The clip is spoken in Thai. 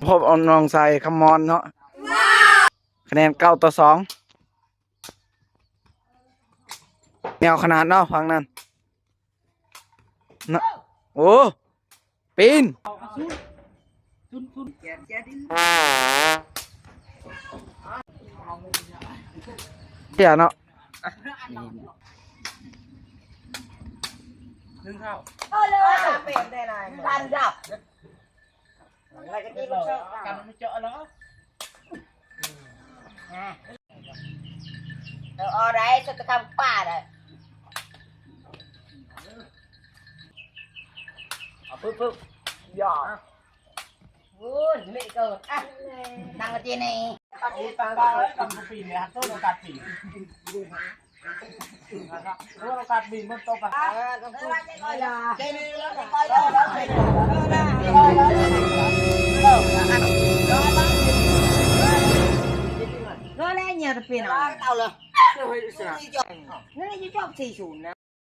พบเอาน้องใส่คำมอนเนาะคะแนน9-2แนวขนาดเนาะฟังนั้นนะโอ้ปีนเดี๋ยวเนาะ1 เท่าเลยเป็นได้ไรดันดับอะไรกันที่ลูกเจ้ากันไม่เจาะเนาะเอาได้จะทำป่าเลยเอาปึ๊บหยอดวุ้นไม่เกิดอ่ะนั่งกันที่นี่ตัดตัดปีนเลยครับต้นตัดปีนโอกาสบินมันตกอ่ะnó lấy nhà tập viên nào tao là nó lấy cho 40 นะ